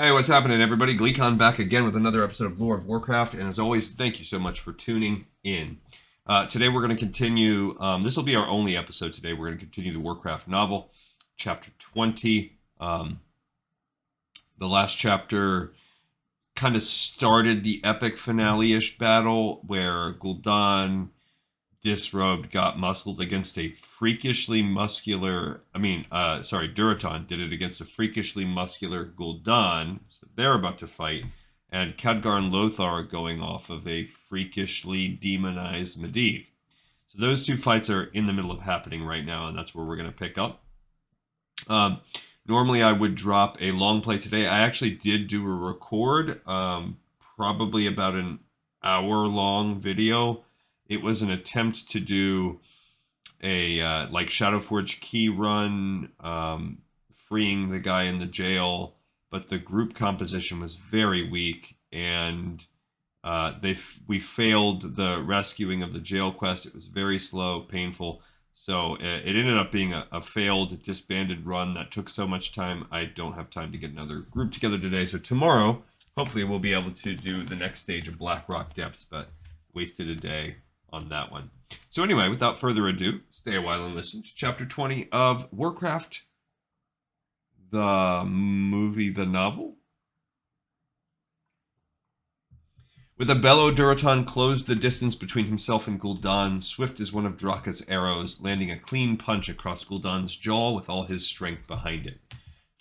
Hey, what's happening, everybody? Gul'dan back again with another episode of Lore of Warcraft, and as always, thank you so much for tuning in. Today we're going to continue, this will be our only episode today. We're going to continue the Warcraft novel, chapter 20. The last chapter kind of started the epic finale-ish battle where Gul'dan, disrobed, got muscled against a freakishly muscular, Durotan did it against a freakishly muscular Gul'dan, so they're about to fight, and Khadgar and Lothar are going off of a freakishly demonized Medivh. So those two fights are in the middle of happening right now, and that's where we're going to pick up. Normally I would drop a long play today. I actually did do a record, probably about an hour-long video. It was an attempt to do a like Shadowforge key run, freeing the guy in the jail, but the group composition was very weak, and we failed the rescuing of the jail quest. It was very slow, painful, so it ended up being a failed, disbanded run that took so much time. I don't have time to get another group together today, so tomorrow, hopefully we'll be able to do the next stage of Blackrock Depths, but wasted a day on that one. So anyway, without further ado, stay a while and listen to chapter 20 of Warcraft, the movie, the novel. With a bellow, Durotan closed the distance between himself and Gul'dan, swift as one of Draka's arrows, landing a clean punch across Gul'dan's jaw with all his strength behind it.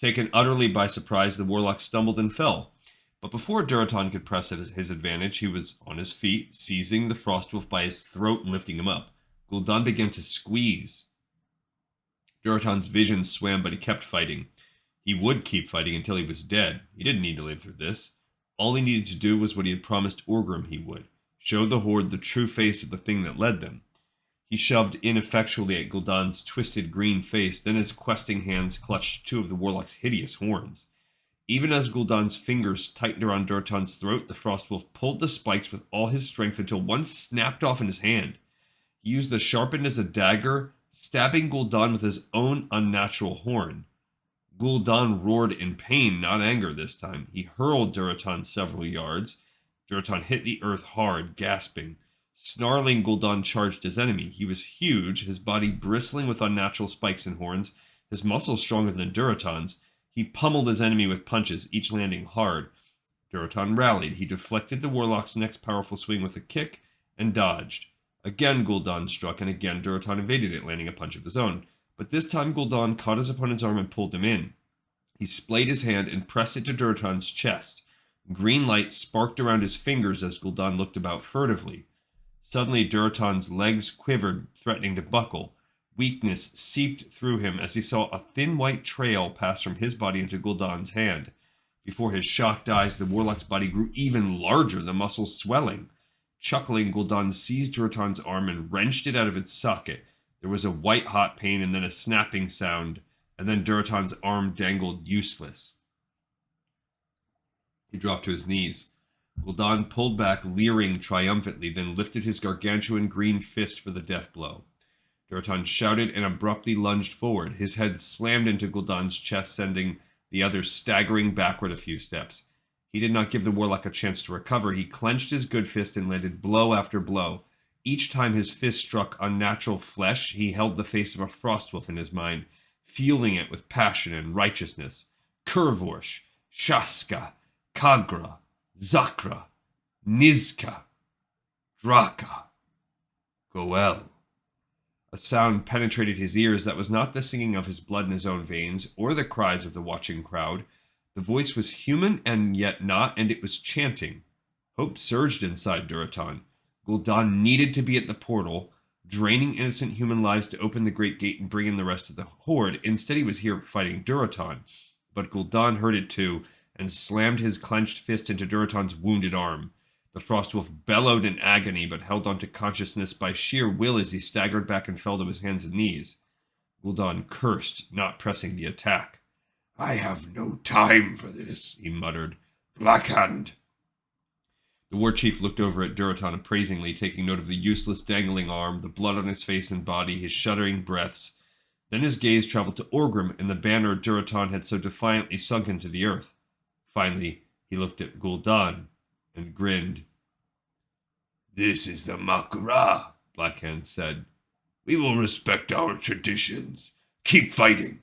Taken utterly by surprise, the warlock stumbled and fell. But before Durotan could press at his advantage, he was on his feet, seizing the Frostwolf by his throat and lifting him up. Gul'dan began to squeeze. Durotan's vision swam, but he kept fighting. He would keep fighting until he was dead. He didn't need to live through this. All he needed to do was what he had promised Orgrim he would, show the Horde the true face of the thing that led them. He shoved ineffectually at Gul'dan's twisted green face, then his questing hands clutched two of the warlock's hideous horns. Even as Gul'dan's fingers tightened around Durotan's throat, the Frostwolf pulled the spikes with all his strength until one snapped off in his hand. He used the sharpened as a dagger, stabbing Gul'dan with his own unnatural horn. Gul'dan roared in pain, not anger this time. He hurled Durotan several yards. Durotan hit the earth hard, gasping. Snarling, Gul'dan charged his enemy. He was huge, his body bristling with unnatural spikes and horns, his muscles stronger than Durotan's. He pummeled his enemy with punches, each landing hard. Durotan rallied. He deflected the warlock's next powerful swing with a kick and dodged. Again Gul'dan struck, and again Durotan evaded it, landing a punch of his own. But this time Gul'dan caught his opponent's arm and pulled him in. He splayed his hand and pressed it to Durotan's chest. Green light sparked around his fingers as Gul'dan looked about furtively. Suddenly Durotan's legs quivered, threatening to buckle. Weakness seeped through him as he saw a thin white trail pass from his body into Gul'dan's hand. Before his shocked eyes, the warlock's body grew even larger, the muscles swelling. Chuckling, Gul'dan seized Durotan's arm and wrenched it out of its socket. There was a white-hot pain and then a snapping sound, and then Durotan's arm dangled useless. He dropped to his knees. Gul'dan pulled back, leering triumphantly, then lifted his gargantuan green fist for the death blow. Durotan shouted and abruptly lunged forward. His head slammed into Gul'dan's chest, sending the other staggering backward a few steps. He did not give the warlock a chance to recover. He clenched his good fist and landed blow after blow. Each time his fist struck unnatural flesh, he held the face of a Frostwolf in his mind, fueling it with passion and righteousness. Kurvorsh, Shaska, Kagra, Zakra, Nizka, Draka, Goel. A sound penetrated his ears that was not the singing of his blood in his own veins, or the cries of the watching crowd. The voice was human and yet not, and it was chanting. Hope surged inside Durotan. Gul'dan needed to be at the portal, draining innocent human lives to open the great gate and bring in the rest of the Horde. Instead, he was here fighting Durotan. But Gul'dan heard it too, and slammed his clenched fist into Durotan's wounded arm. The Frostwolf bellowed in agony, but held on to consciousness by sheer will as he staggered back and fell to his hands and knees. Gul'dan cursed, not pressing the attack. "I have no time for this," he muttered. "Blackhand!" The war chief looked over at Durotan appraisingly, taking note of the useless dangling arm, the blood on his face and body, his shuddering breaths. Then his gaze traveled to Orgrim and the banner Durotan had so defiantly sunk into the earth. Finally, he looked at Gul'dan and grinned. "This is the Mak'ra," Blackhand said. "We will respect our traditions. Keep fighting."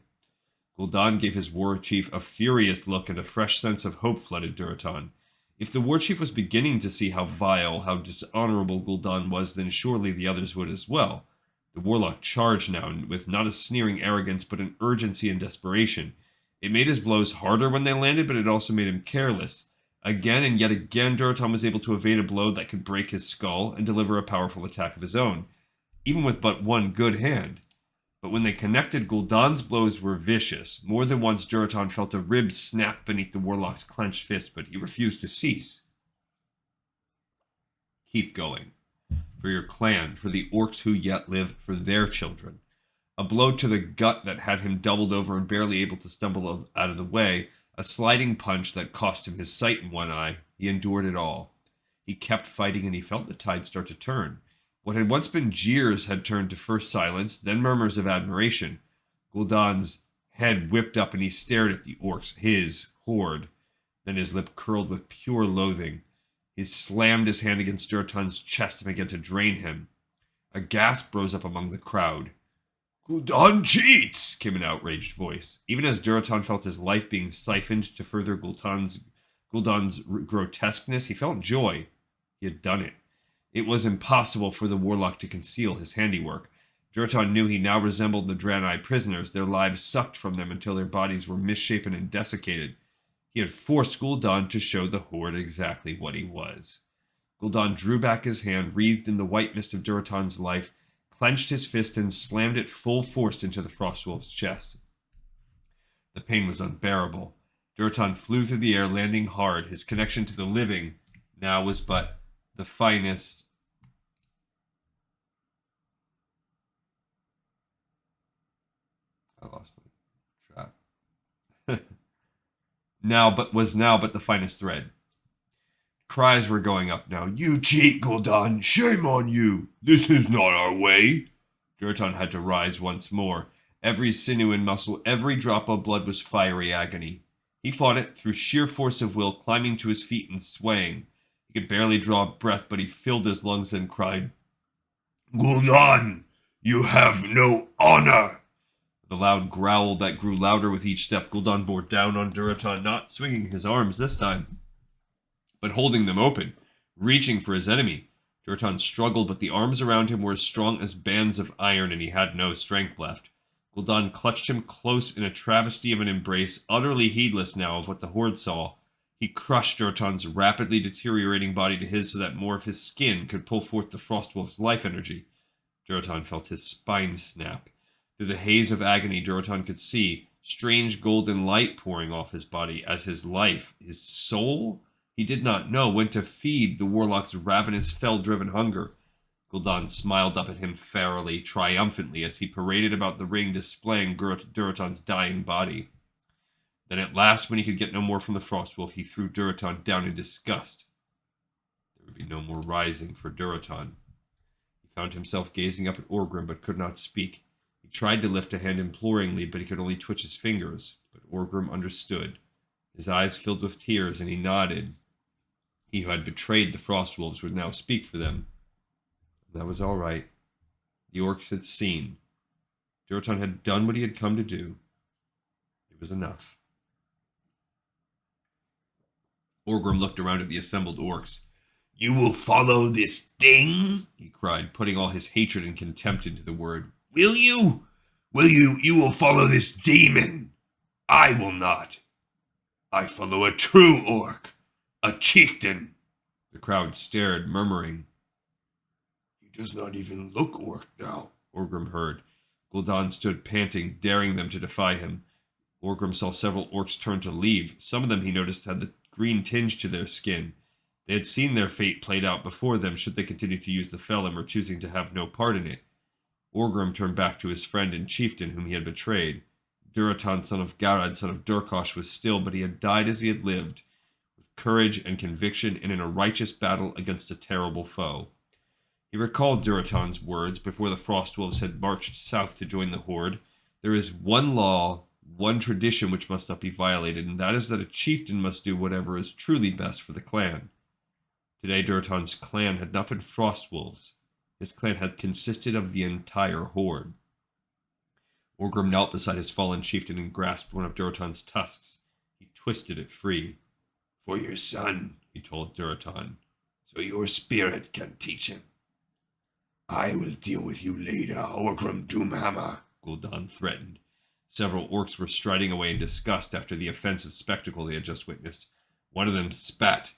Gul'dan gave his war chief a furious look, and a fresh sense of hope flooded Durotan. If the war chief was beginning to see how vile, how dishonorable Gul'dan was, then surely the others would as well. The warlock charged now, with not a sneering arrogance, but an urgency and desperation. It made his blows harder when they landed, but it also made him careless. Again and yet again, Durotan was able to evade a blow that could break his skull and deliver a powerful attack of his own, even with but one good hand. But when they connected, Gul'dan's blows were vicious. More than once, Durotan felt a rib snap beneath the warlock's clenched fist, but he refused to cease. Keep going. For your clan, for the orcs who yet live, for their children. A blow to the gut that had him doubled over and barely able to stumble out of the way, a sliding punch that cost him his sight in one eye. He endured it all. He kept fighting, and he felt the tide start to turn. What had once been jeers had turned to first silence, then murmurs of admiration. Gul'dan's head whipped up, and he stared at the orcs, his horde. Then his lip curled with pure loathing. He slammed his hand against Durotan's chest and began to drain him. A gasp rose up among the crowd. "Gul'dan cheats!" came an outraged voice. Even as Durotan felt his life being siphoned to further Gul'dan's grotesqueness, he felt joy. He had done it. It was impossible for the warlock to conceal his handiwork. Durotan knew he now resembled the Draenei prisoners, their lives sucked from them until their bodies were misshapen and desiccated. He had forced Gul'dan to show the horde exactly what he was. Gul'dan drew back his hand, wreathed in the white mist of Durotan's life, clenched his fist, and slammed it full force into the Frostwolf's chest. The pain was unbearable. Durotan flew through the air, landing hard. His connection to the living now was but the finest. I lost my track. now but the finest thread. Cries were going up now. "You cheat, Gul'dan! Shame on you! This is not our way!" Durotan had to rise once more. Every sinew and muscle, every drop of blood was fiery agony. He fought it through sheer force of will, climbing to his feet and swaying. He could barely draw breath, but he filled his lungs and cried, "Gul'dan, you have no honor!" With a loud growl that grew louder with each step, Gul'dan bore down on Durotan, not swinging his arms this time, but holding them open, reaching for his enemy. Durotan struggled, but the arms around him were as strong as bands of iron, and he had no strength left. Gul'dan clutched him close in a travesty of an embrace, utterly heedless now of what the horde saw. He crushed Durotan's rapidly deteriorating body to his so that more of his skin could pull forth the Frostwolf's life energy. Durotan felt his spine snap. Through the haze of agony, Durotan could see strange golden light pouring off his body as his life, his soul, he did not know, went to feed the warlock's ravenous, fell-driven hunger. Gul'dan smiled up at him ferally, triumphantly, as he paraded about the ring displaying Durotan's dying body. Then at last, when he could get no more from the Frostwolf, he threw Durotan down in disgust. There would be no more rising for Durotan. He found himself gazing up at Orgrim, but could not speak. He tried to lift a hand imploringly, but he could only twitch his fingers. But Orgrim understood. His eyes filled with tears, and he nodded. He who had betrayed the Frostwolves would now speak for them. That was all right. The orcs had seen. Durotan had done what he had come to do. It was enough. Orgrim looked around at the assembled orcs. "You will follow this thing?" he cried, putting all his hatred and contempt into the word. "Will you? You will follow this demon? I will not. I follow a true orc, a chieftain." The crowd stared, murmuring. "He does not even look orc now," Orgrim heard. Gul'dan stood panting, daring them to defy him. Orgrim saw several orcs turn to leave. Some of them, he noticed, had the green tinge to their skin. They had seen their fate played out before them should they continue to use the Fellim or choosing to have no part in it. Orgrim turned back to his friend and chieftain whom he had betrayed. Durotan, son of Garad, son of Durkosh, was still, but he had died as he had lived, with courage and conviction and in a righteous battle against a terrible foe. He recalled Durotan's words before the Frostwolves had marched south to join the horde. There is one law, one tradition which must not be violated, and that is that a chieftain must do whatever is truly best for the clan. Today, Durotan's clan had not been Frostwolves. His clan had consisted of the entire horde. Orgrim knelt beside his fallen chieftain and grasped one of Durotan's tusks. He twisted it free. "For your son," he told Durotan, "so your spirit can teach him." "I will deal with you later, Orgrim Doomhammer," Gul'dan threatened. Several orcs were striding away in disgust after the offensive spectacle they had just witnessed. One of them spat.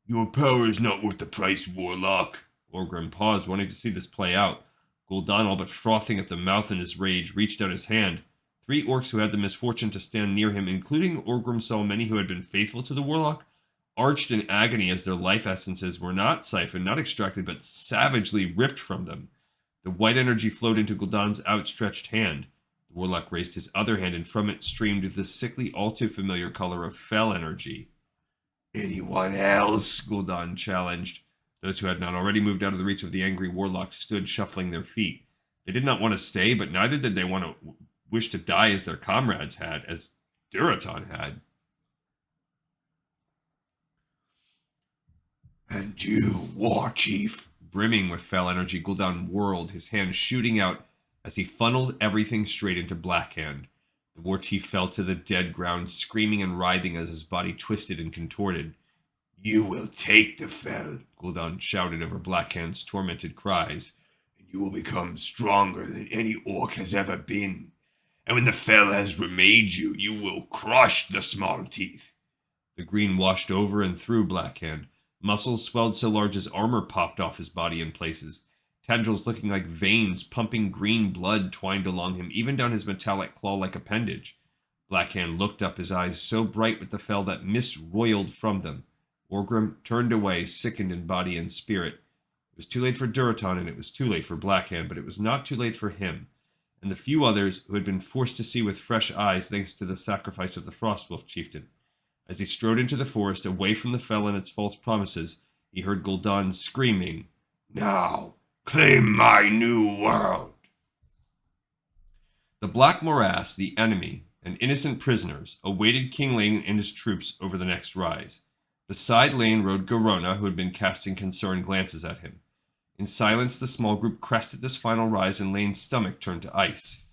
"Your power is not worth the price, warlock." Orgrim paused, wanting to see this play out. Gul'dan, all but frothing at the mouth in his rage, reached out his hand. 3 orcs who had the misfortune to stand near him, including Orgrim saw many who had been faithful to the warlock, arched in agony as their life essences were not siphoned, not extracted, but savagely ripped from them. The white energy flowed into Gul'dan's outstretched hand. The warlock raised his other hand, and from it streamed the sickly, all too familiar color of fell energy. "Anyone else?" Gul'dan challenged. Those who had not already moved out of the reach of the angry warlock stood shuffling their feet. They did not want to stay, but neither did they want to wish to die as their comrades had, as Durotan had. "And you, war chief?" Brimming with fell energy, Gul'dan whirled, his hand shooting out as he funneled everything straight into Blackhand. The war chief fell to the dead ground, screaming and writhing as his body twisted and contorted. "You will take the fell," Gul'dan shouted over Blackhand's tormented cries, "and you will become stronger than any orc has ever been. And when the fell has remade you, you will crush the small teeth." The green washed over and through Blackhand. Muscles swelled so large his armor popped off his body in places. Tendrils looking like veins, pumping green blood twined along him, even down his metallic claw-like appendage. Blackhand looked up, his eyes so bright with the fell that mist roiled from them. Orgrim turned away, sickened in body and spirit. It was too late for Durotan, and it was too late for Blackhand, but it was not too late for him, and the few others who had been forced to see with fresh eyes thanks to the sacrifice of the Frostwolf chieftain. As he strode into the forest, away from the fell and its false promises, he heard Gul'dan screaming, "Now, claim my new world!" The Black Morass, the enemy, and innocent prisoners awaited King Lane and his troops over the next rise. Beside Lane rode Garona, who had been casting concerned glances at him. In silence, the small group crested this final rise, and Lane's stomach turned to ice.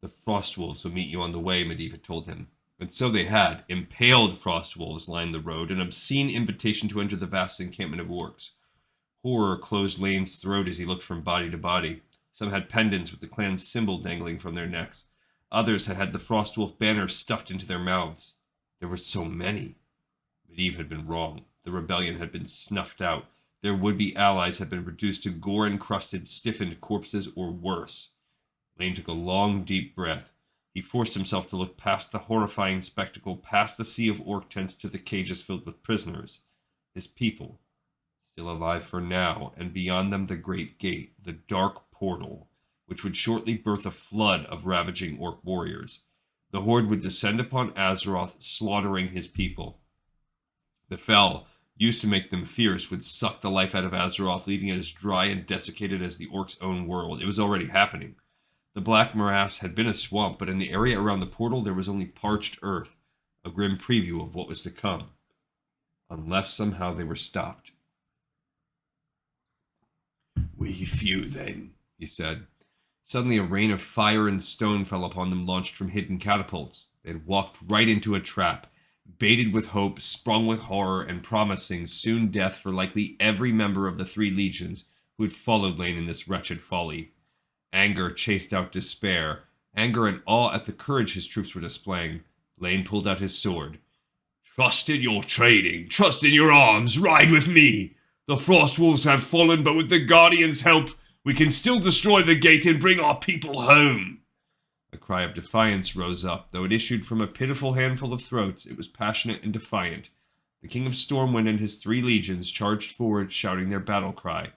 "The Frostwolves will meet you on the way," Medivh had told him. And so they had. Impaled Frostwolves lined the road, an obscene invitation to enter the vast encampment of orcs. Horror closed Lane's throat as he looked from body to body. Some had pendants with the clan's symbol dangling from their necks. Others had had the Frostwolf banner stuffed into their mouths. There were so many. Medivh had been wrong. The rebellion had been snuffed out. Their would-be allies had been reduced to gore-encrusted, stiffened corpses or worse. Lane took a long, deep breath. He forced himself to look past the horrifying spectacle, past the sea of orc tents to the cages filled with prisoners. His people, still alive for now, and beyond them the great gate, the dark portal, which would shortly birth a flood of ravaging orc warriors. The horde would descend upon Azeroth, slaughtering his people. The fell, used to make them fierce, would suck the life out of Azeroth, leaving it as dry and desiccated as the orcs' own world. It was already happening. The Black Morass had been a swamp, but in the area around the portal there was only parched earth, a grim preview of what was to come. Unless somehow they were stopped. "We few, then," he said. Suddenly a rain of fire and stone fell upon them, launched from hidden catapults. They had walked right into a trap, baited with hope, sprung with horror, and promising soon death for likely every member of the 3 legions who had followed Lane in this wretched folly. Anger chased out despair, anger and awe at the courage his troops were displaying. Lane pulled out his sword. "Trust in your trading, trust in your arms, ride with me! The Frostwolves have fallen, but with the Guardian's help, we can still destroy the gate and bring our people home!" A cry of defiance rose up. Though it issued from a pitiful handful of throats, it was passionate and defiant. The King of Stormwind and his 3 legions charged forward, shouting their battle cry.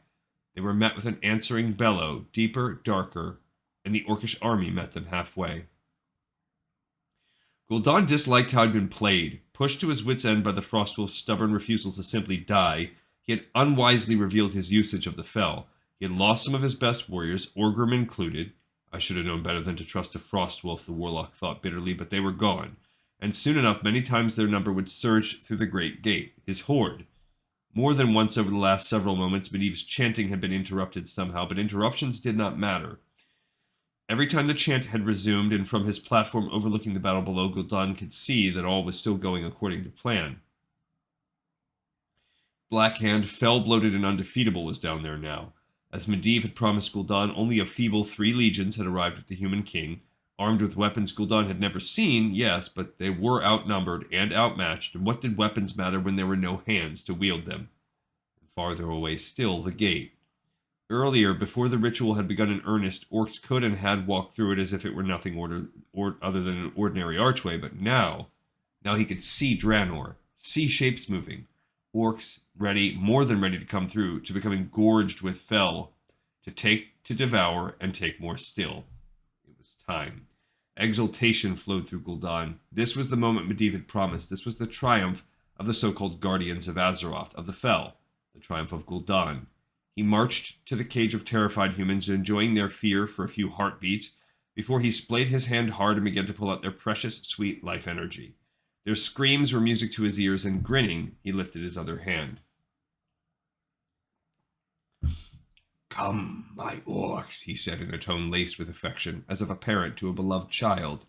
They were met with an answering bellow, deeper, darker, and the orcish army met them halfway. Gul'dan disliked how he'd been played. Pushed to his wits' end by the Frostwolf's stubborn refusal to simply die, he had unwisely revealed his usage of the fell. He had lost some of his best warriors, Orgrim included. I should have known better than to trust a frost wolf, the warlock thought bitterly, but they were gone. And soon enough, many times their number would surge through the great gate, his horde. More than once over the last several moments, Medivh's chanting had been interrupted somehow, but interruptions did not matter. Every time the chant had resumed, and from his platform overlooking the battle below, Gul'dan could see that all was still going according to plan. Blackhand, fell-bloated and undefeatable, was down there now. As Medivh had promised Gul'dan, only a feeble 3 legions had arrived with the human king, armed with weapons Gul'dan had never seen, yes, but they were outnumbered and outmatched, and what did weapons matter when there were no hands to wield them? And farther away still, the gate. Earlier, before the ritual had begun in earnest, orcs could and had walked through it as if it were nothing other than an ordinary archway, but now he could see Draenor, see shapes moving. Orcs ready, more than ready to come through, to become engorged with fel, to take, to devour, and take more still. It was time. Exultation flowed through Gul'dan. This was the moment Medivh had promised. This was the triumph of the so-called Guardians of Azeroth, of the Fel, the triumph of Gul'dan. He marched to the cage of terrified humans, enjoying their fear for a few heartbeats, before he splayed his hand hard and began to pull out their precious, sweet life energy. Their screams were music to his ears, and grinning, he lifted his other hand. "Come, my orcs," he said in a tone laced with affection, as of a parent to a beloved child.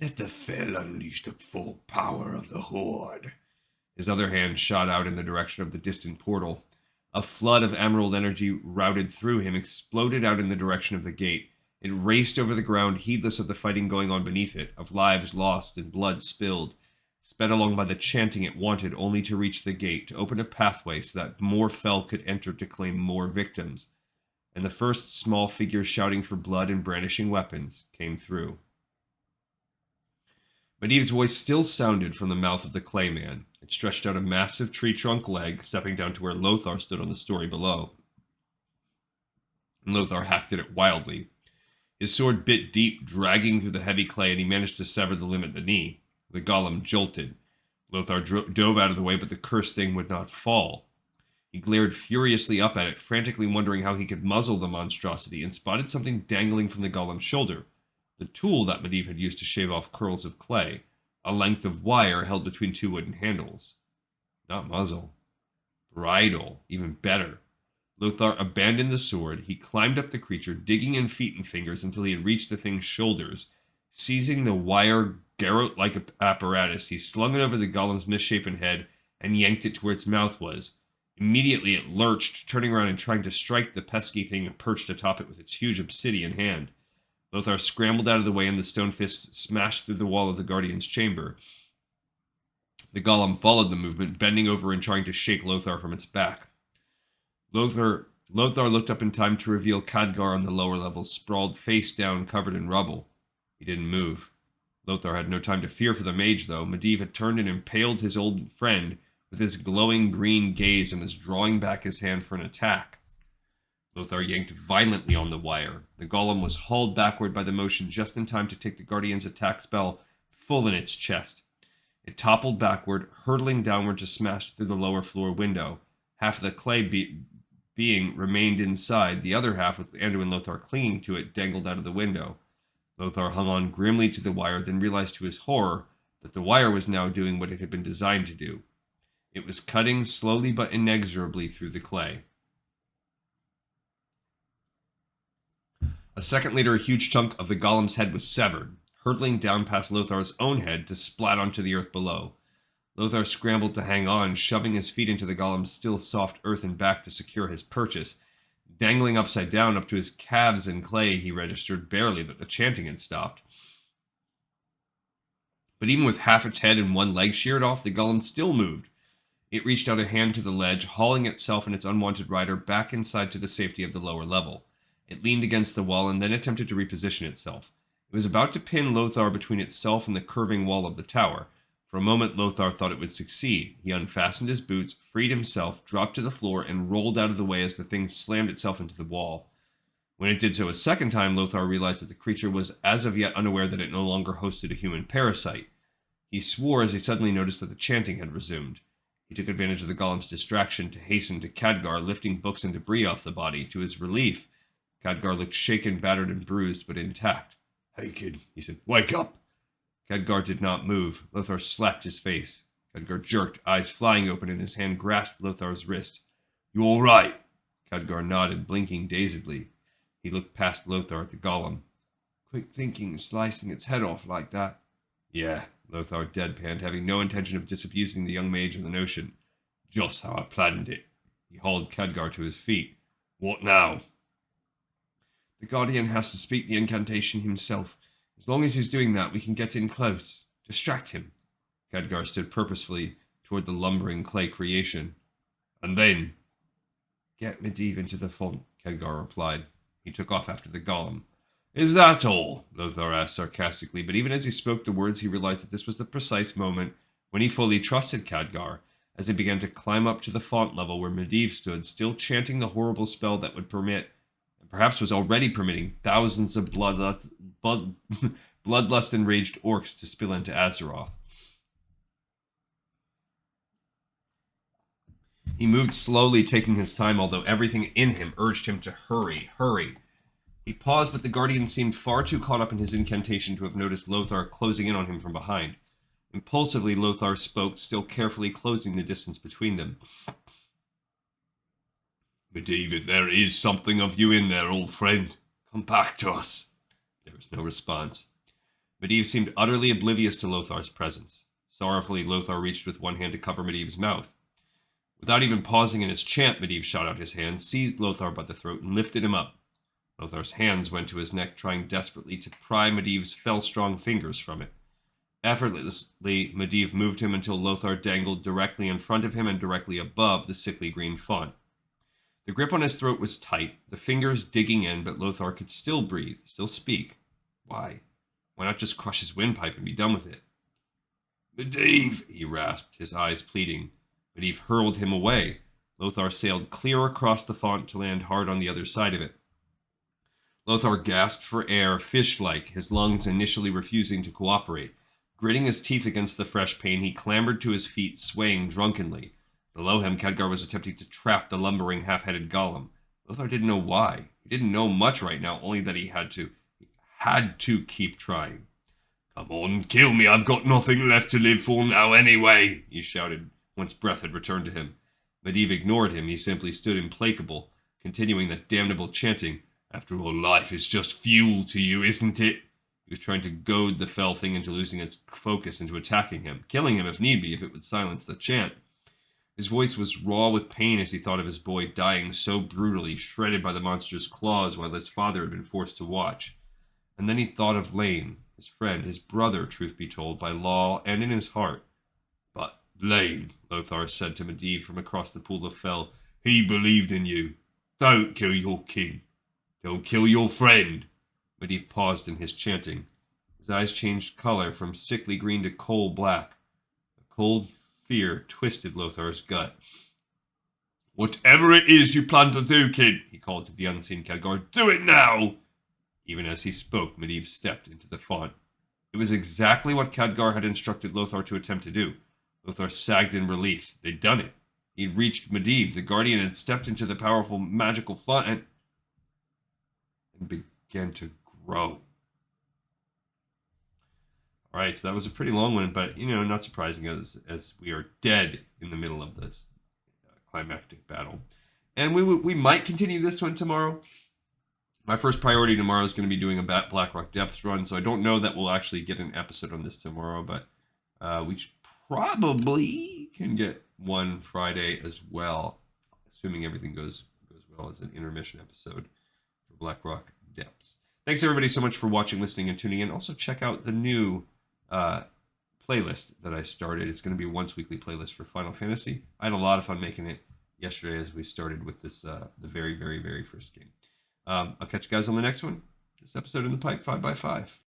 "Let the Fel unleash the full power of the Horde." His other hand shot out in the direction of the distant portal. A flood of emerald energy routed through him, exploded out in the direction of the gate. It raced over the ground, heedless of the fighting going on beneath it, of lives lost and blood spilled. Sped along by the chanting it wanted, only to reach the gate, to open a pathway so that more Fel could enter to claim more victims. And the first small figures shouting for blood and brandishing weapons came through. Medivh's voice still sounded from the mouth of the clay man. It stretched out a massive tree trunk leg, stepping down to where Lothar stood on the story below. And Lothar hacked at it wildly. His sword bit deep, dragging through the heavy clay, and he managed to sever the limb at the knee. The golem jolted. Lothar dove out of the way, but the cursed thing would not fall. He glared furiously up at it, frantically wondering how he could muzzle the monstrosity, and spotted something dangling from the golem's shoulder. The tool that Medivh had used to shave off curls of clay, a length of wire held between 2 wooden handles. Not muzzle. Bridle, even better. Lothar abandoned the sword. He climbed up the creature, digging in feet and fingers until he had reached the thing's shoulders. Seizing the wire garrote-like apparatus, he slung it over the golem's misshapen head and yanked it to where its mouth was. Immediately it lurched, turning around and trying to strike the pesky thing perched atop it with its huge obsidian hand. Lothar scrambled out of the way, and the stone fist smashed through the wall of the Guardian's chamber. The golem followed the movement, bending over and trying to shake Lothar from its back. Lothar looked up in time to reveal Khadgar on the lower level, sprawled face down, covered in rubble. He didn't move. Lothar had no time to fear for the mage, though. Medivh had turned and impaled his old friend with his glowing green gaze and was drawing back his hand for an attack. Lothar yanked violently on the wire. The golem was hauled backward by the motion just in time to take the Guardian's attack spell full in its chest. It toppled backward, hurtling downward to smash through the lower floor window. Half of the clay being remained inside. The other half, with Andrew and Lothar clinging to it, dangled out of the window. Lothar hung on grimly to the wire, then realized to his horror that the wire was now doing what it had been designed to do. It was cutting slowly but inexorably through the clay. A second later, a huge chunk of the golem's head was severed, hurtling down past Lothar's own head to splat onto the earth below. Lothar scrambled to hang on, shoving his feet into the golem's still soft earthen back to secure his purchase. Dangling upside down up to his calves in clay, he registered barely that the chanting had stopped. But even with half its head and one leg sheared off, the golem still moved. It reached out a hand to the ledge, hauling itself and its unwanted rider back inside to the safety of the lower level. It leaned against the wall and then attempted to reposition itself. It was about to pin Lothar between itself and the curving wall of the tower. For a moment, Lothar thought it would succeed. He unfastened his boots, freed himself, dropped to the floor, and rolled out of the way as the thing slammed itself into the wall. When it did so a second time, Lothar realized that the creature was as of yet unaware that it no longer hosted a human parasite. He swore as he suddenly noticed that the chanting had resumed. He took advantage of the golem's distraction to hasten to Khadgar, lifting books and debris off the body. To his relief, Khadgar looked shaken, battered, and bruised, but intact. "Hey, kid," he said. "Wake up!" Khadgar did not move. Lothar slapped his face. Khadgar jerked, eyes flying open, and his hand grasped Lothar's wrist. "You all right?" Khadgar nodded, blinking dazedly. He looked past Lothar at the golem. "Quick thinking, slicing its head off like that." "Yeah," Lothar deadpanned, having no intention of disabusing the young mage of the notion. "Just how I planned it." He hauled Khadgar to his feet. "What now?" "The Guardian has to speak the incantation himself. As long as he's doing that, we can get in close. Distract him." Khadgar stood purposefully toward the lumbering clay creation. "And then?" "Get Medivh into the font," Khadgar replied. He took off after the golem. "Is that all?" Lothar asked sarcastically, but even as he spoke the words, he realized that this was the precise moment when he fully trusted Khadgar, as he began to climb up to the font level where Medivh stood, still chanting the horrible spell that would permit, and perhaps was already permitting, thousands of bloodlust-enraged orcs to spill into Azeroth. He moved slowly, taking his time, although everything in him urged him to hurry, hurry. He paused, but the Guardian seemed far too caught up in his incantation to have noticed Lothar closing in on him from behind. Impulsively, Lothar spoke, still carefully closing the distance between them. "Medivh, if there is something of you in there, old friend, come back to us." There was no response. Medivh seemed utterly oblivious to Lothar's presence. Sorrowfully, Lothar reached with one hand to cover Medivh's mouth. Without even pausing in his chant, Medivh shot out his hand, seized Lothar by the throat, and lifted him up. Lothar's hands went to his neck, trying desperately to pry Medivh's fell-strong fingers from it. Effortlessly, Medivh moved him until Lothar dangled directly in front of him and directly above the sickly green font. The grip on his throat was tight, the fingers digging in, but Lothar could still breathe, still speak. Why? Why not just crush his windpipe and be done with it? "Medivh," he rasped, his eyes pleading. Medivh hurled him away. Lothar sailed clear across the font to land hard on the other side of it. Lothar gasped for air, fish-like, his lungs initially refusing to cooperate. Gritting his teeth against the fresh pain, he clambered to his feet, swaying drunkenly. Below him, Khadgar was attempting to trap the lumbering, half-headed golem. Lothar didn't know why. He didn't know much right now, only that he had to keep trying. "Come on, kill me, I've got nothing left to live for now anyway," he shouted, once breath had returned to him. Medivh ignored him. He simply stood implacable, continuing that damnable chanting. "After all, life is just fuel to you, isn't it?" He was trying to goad the fell thing into losing its focus, into attacking him, killing him if need be, if it would silence the chant. His voice was raw with pain as he thought of his boy dying so brutally, shredded by the monster's claws while his father had been forced to watch. And then he thought of Lane, his friend, his brother, truth be told, by law and in his heart. "But Lane," Lothar said to Medivh from across the pool of fell, "he believed in you. Don't kill your king. Don't kill your friend." Medivh paused in his chanting. His eyes changed color from sickly green to coal black. A cold fear twisted Lothar's gut. "Whatever it is you plan to do, kid," he called to the unseen Khadgar, "do it now!" Even as he spoke, Medivh stepped into the font. It was exactly what Khadgar had instructed Lothar to attempt to do. Lothar sagged in relief. They'd done it. He'd reached Medivh. The Guardian had stepped into the powerful magical font and began to grow. All right, so that was a pretty long one, but, not surprising as we are dead in the middle of this climactic battle. And we might continue this one tomorrow. My first priority tomorrow is going to be doing a Blackrock Depths run, so I don't know that we'll actually get an episode on this tomorrow, but we probably can get one Friday as well, assuming everything goes well as an intermission episode for Blackrock Depths. Thanks everybody so much for watching, listening, and tuning in. Also check out the new playlist that I started. It's going to be a once-weekly playlist for Final Fantasy. I had a lot of fun making it yesterday as we started with this the very, very, very first game. I'll catch you guys on the next one. This episode in the pipe 5x5.